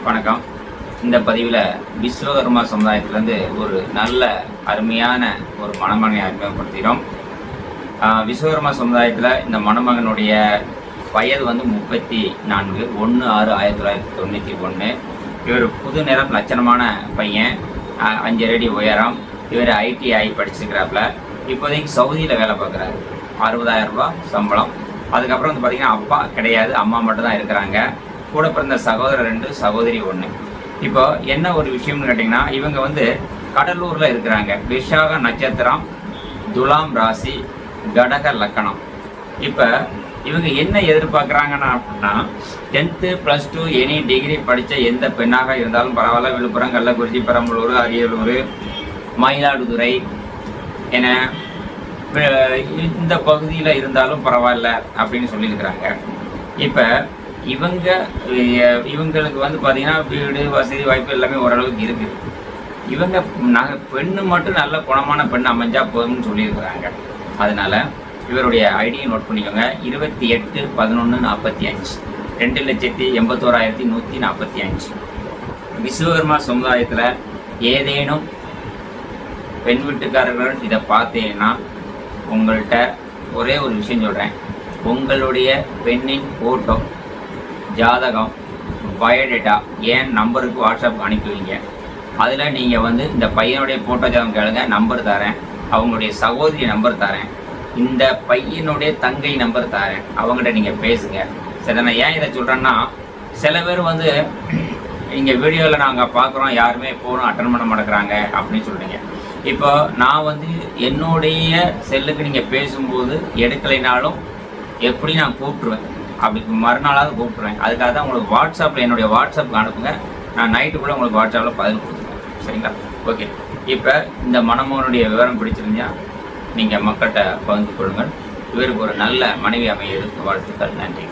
வணக்கம். இந்த பதிவில் விஸ்வகர்மா சமுதாயத்திலேருந்து ஒரு நல்ல அருமையான ஒரு மணமகனை அறிமுகப்படுத்துகிறோம். விஸ்வகர்மா சமுதாயத்தில் இந்த மணமகனுடைய வயது 34, 1/6/1991. இவர் புது நிறம் லட்சணமான பையன், 5 அடி உயரம். இவர் ITI படிச்சிருக்கிறாப்புல. இப்போதைக்கு சவுதியில் வேலை பார்க்குறாரு. 60,000 ரூபா சம்பளம். அதுக்கப்புறம் பார்த்திங்கன்னா அப்பா கிடையாது, அம்மா மட்டும் தான் இருக்கிறாங்க. கூட பிறந்த சகோதரர் 2, சகோதரி 1. இப்போ என்ன ஒரு விஷயம்னு கேட்டிங்கன்னா, இவங்க கடலூரில் இருக்கிறாங்க. விஷாக நட்சத்திரம், துலாம் ராசி, கடக லக்கணம். இப்போ இவங்க என்ன எதிர்பார்க்குறாங்கன்னா அப்படின்னா, 10th +2 எனி டிகிரி படித்த எந்த பெண்ணாக இருந்தாலும் பரவாயில்ல, விழுப்புரம், கள்ளக்குறிச்சி, பெரம்பலூர், அரியலூர், மயிலாடுதுறை என இந்த பகுதியில் இருந்தாலும் பரவாயில்ல அப்படின்னு சொல்லியிருக்கிறாங்க. இப்போ இவங்களுக்கு பார்த்திங்கன்னா வீடு வசதி வாய்ப்பு எல்லாமே ஓரளவுக்கு இருக்குது. இவங்க பெண்ணு மட்டும் நல்ல குணமான பெண் அமைஞ்சால் போதும்னு சொல்லியிருக்கிறாங்க. அதனால் இவருடைய ஐடியை நோட் பண்ணிக்கோங்க. 28/11/45, 2,81,145. விஸ்வகர்மா சமுதாயத்தில் ஏதேனும் பெண் வீட்டுக்காரர்கள் இதை பார்த்தீங்கன்னா, உங்கள்கிட்ட ஒரே ஒரு விஷயம் சொல்கிறேன். உங்களுடைய பெண்ணின் ஃபோட்டோ, ஜாதகம், பயோடேட்டா என் நம்பருக்கு வாட்ஸ்அப் அனுப்புவீங்க. அதில் நீங்கள் இந்த பையனுடைய ஃபோட்டோ ஜாதகம் கேளுங்க, நம்பர் தரேன். அவங்களுடைய சகோதரி நம்பர் தரேன். இந்த பையனுடைய தங்கை நம்பர் தரேன். அவங்ககிட்ட நீங்கள் பேசுங்க. சரி, நான் ஏன் இதை சொல்கிறேன்னா, சில பேர் இங்கே வீடியோவில் நாங்கள் பார்க்குறோம், யாருமே ஃபோனும் அட்டன் பண்ண மாட்டேங்கிறாங்க அப்படின்னு சொல்கிறீங்க. இப்போ நான் என்னுடைய செல்லுக்கு நீங்கள் பேசும்போது எடுக்கலைனாலும் எப்படி நான் கூப்பிட்ருவேன், அப்படி மறுநாளாவது கூப்பிட்ருவேன். அதுக்காக தான் உங்களுக்கு வாட்ஸ்அப்பில் என்னுடைய வாட்ஸ்அப்புக்கு அனுப்புங்க. நான் நைட்டுக்குள்ளே உங்களுக்கு வாட்ஸ்அப்பில் பதில் கொடுத்துருவேன். சரிங்களா? ஓகே. இப்போ இந்த மணமகனுடைய விவரம் பிடிச்சிருந்தா நீங்கள் மக்கள்கிட்ட பகிர்ந்து கொள்ளுங்கள். இவருக்கு ஒரு நல்ல மனைவி அமைய வாழ்த்துக்கள். நன்றி.